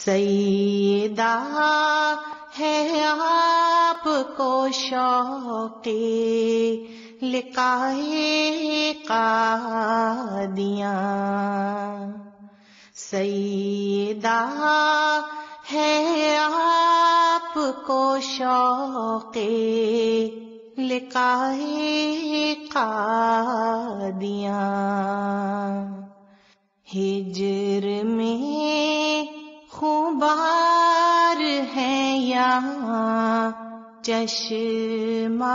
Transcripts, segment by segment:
سیدہ ہے آپ کو شوق لقائے قادیاں، سیدہ ہے آپ کو شوق لقائے قادیاں، ہجر میں خوبار ہے یہاں چشمہ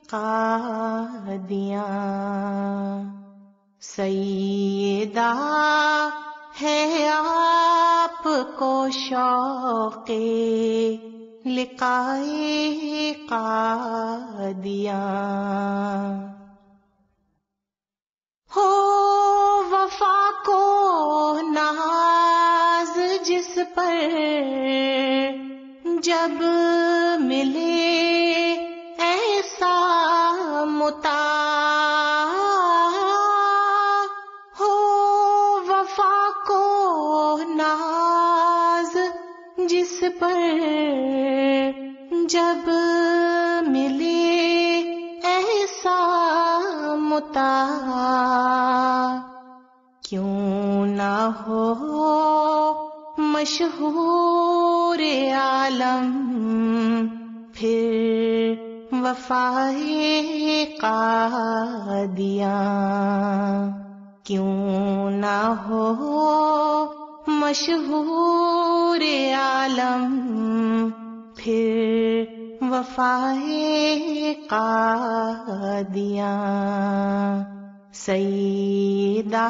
قادیاں، سیدہ ہے آپ کو شوق لقائے قادیاں، ہو وفا کو ناز جس پر جب ملے ایسا متاع، ہو وفا کو ناز جس پر جب ملے ایسا متاع، کیوں نہ ہو مشہور عالم پھر وفائے قادیاں، کیوں نہ ہو مشہور عالم پھر وفائے قادیاں، سیدہ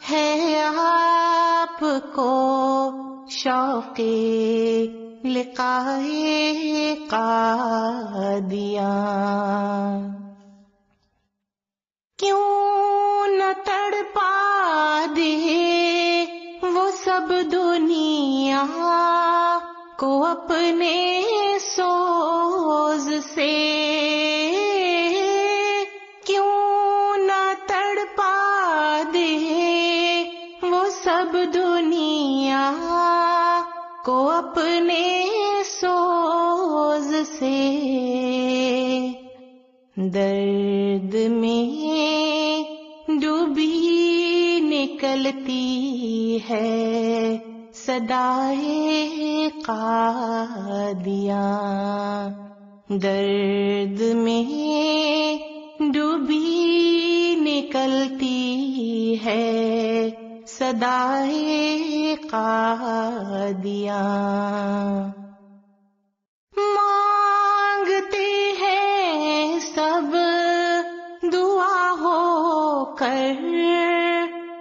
ہے آپ کو شوق لقائے قادیاں، کیوں نہ تڑپا دے وہ سب دنیا کو اپنے سوز سے، کیوں نہ تڑپا دے وہ سب دنیا کو اپنے سوز سے، درد میں ڈوبی نکلتی ہے صدائے قادیاں، درد میں ڈوبی نکلتی ہے صدائے قادیاں، مانگتے ہیں سب دعا ہو کر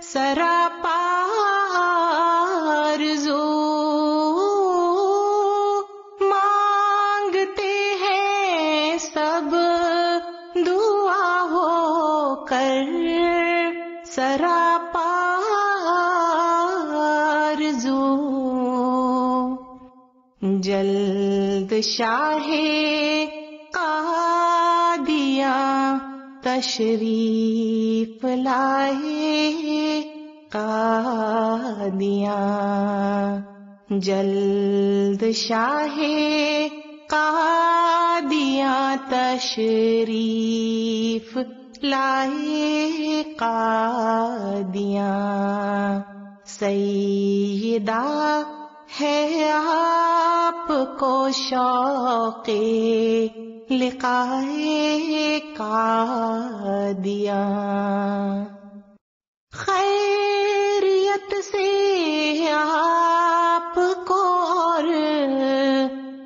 سراپا آرزو، مانگتے ہیں سب دعا ہو کر سراپا آرزو، جلد شاہ قادیاں تشریف لائے قادیاں، جلد شاہ قادیاں تشریف لائے قادیاں، سیدہ ہے آپ کو شوق لقائے قادیاں، خیریت سے آپ کو اور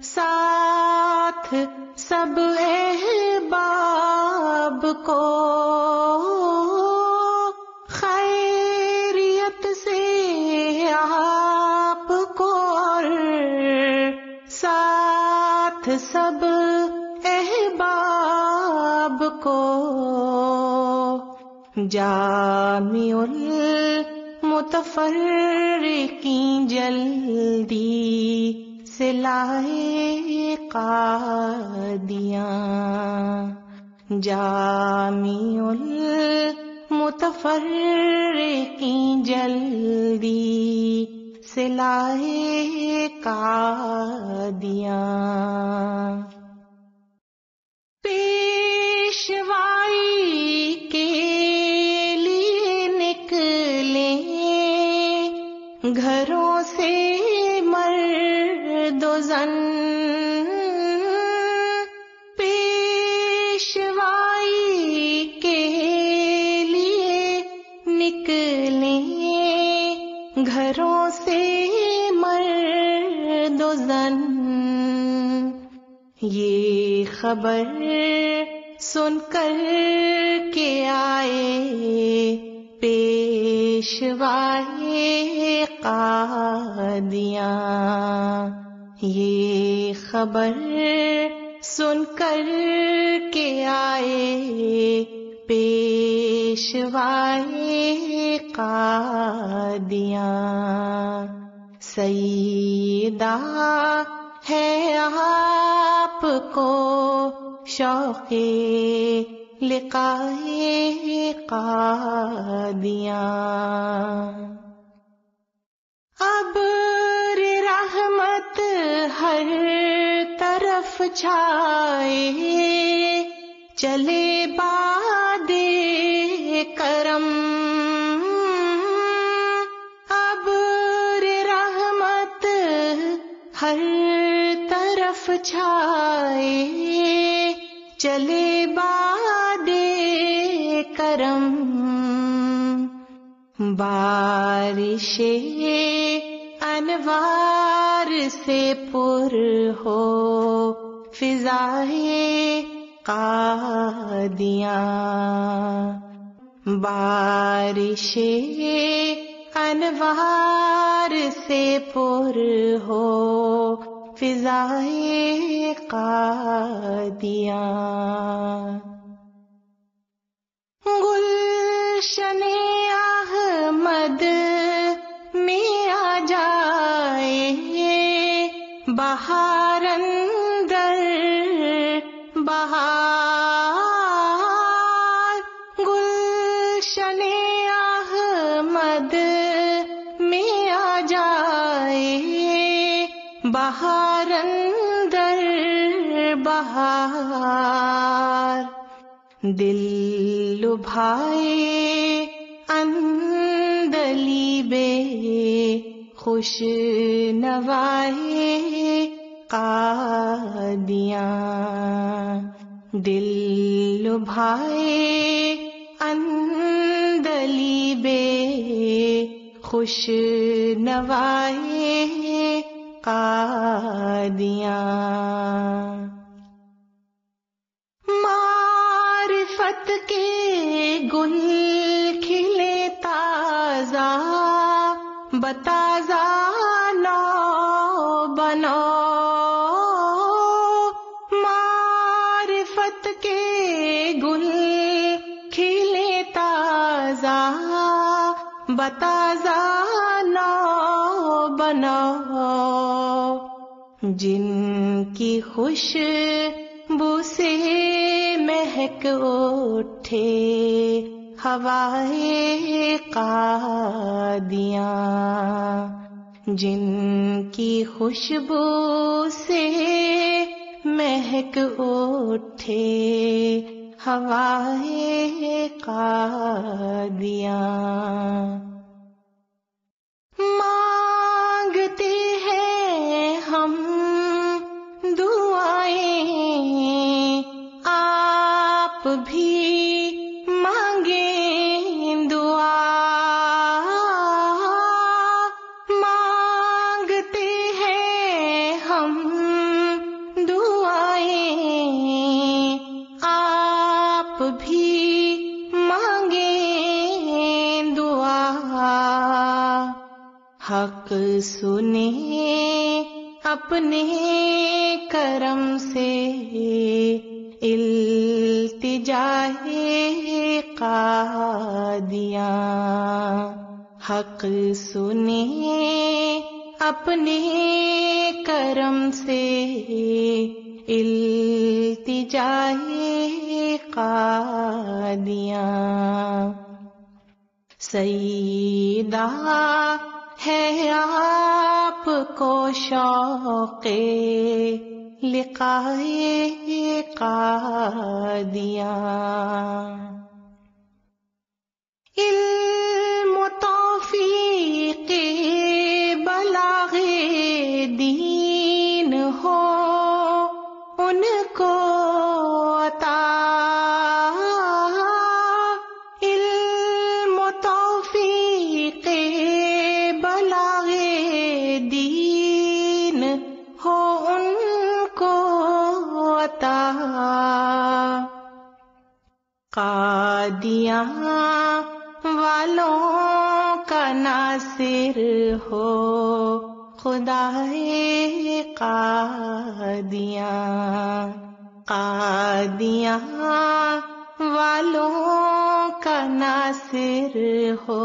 ساتھ سب احباب کو، خیریت سے آپ کو اور ساتھ سب احباب کو، جامع المتفرقین جلدی سے لائے قادیاں، جامع المتفرقین جلدی سے لائے قادیاں، پیشوائی کے لیے نکلے گھروں سے مرد و زن، پیشوائی کے لیے نکلے گھروں سے مرد و زن، یہ خبر سن کر کے آئے پیشوائے قادیاں، یہ خبر سن کر کے آئے پیشوائے قادیاں، سیدہ ہے آپ کو شوق لقائے قادیاں، ابر رحمت ہر طرف چھائے چلے باد کرم، ابر رحمت ہر طرف چھائے چلے باد کرم، بارش انوار سے پر ہو فضائے قادیاں، بارش انوار سے پر ہو فضائے قادیاں، گلشن احمد میں آ جائے بہار اندر بہار، گلشن احمد میں آ جائے بہار اندر بہار، دل لبھائے اندلی بے خوش نوائے قادیاں، دل لبھائے اندلی بے خوش نوائے قادیاں، معرفت کے گل کھلے تازہ بتازہ نو بنو، معرفت کے گل کھلے تازہ بتازہ نو بنو، جن کی خوشبو سے مہک اٹھے ہوائے قادیاں، جن کی خوشبو سے مہک اٹھے ہوائے قادیاں، مانگتے ہیں ہم دعائیں آپ بھی مانگیں دعا، مانگتے ہیں ہم دعائیں آپ بھی مانگیں دعا، حق سنے اپنے کرم سے التجائے قادیاں، حق سنے اپنے کرم سے التجائے قادیاں، سیدہ ہے آپ کو شوق لقائے قادیاں. علم و توفیق بلاغ دین ہو ان کو عطا. علم و توفیق بلاغ دین ہو ان کو عطا. قادیاں والوں کا ناصر ہو خدائے قادیاں. قادیاں والوں کا ناصر ہو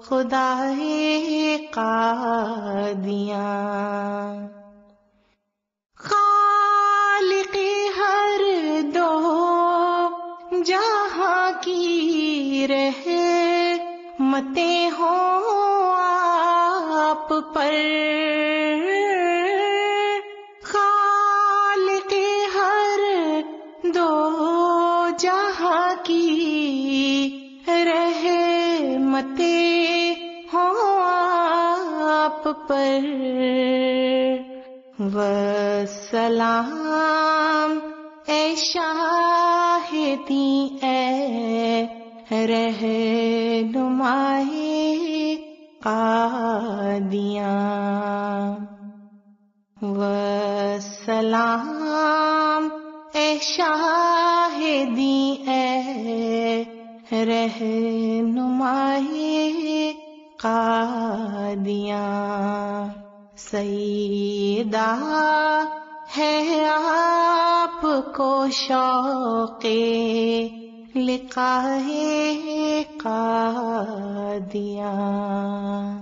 خدائے قادیاں. خالق ہر دو جہاں کی رحمتیں ہوں آپ پر. خالق ہر دو جہاں کی رحمتیں ہوں آپ پر. والسلام اے شاہدی اے رہنمائے قادیاں. والسلام اے شاہدی اے رہنمائے قادیاں. سیدہ ہے آپ کو شوق لقائے قادیاں.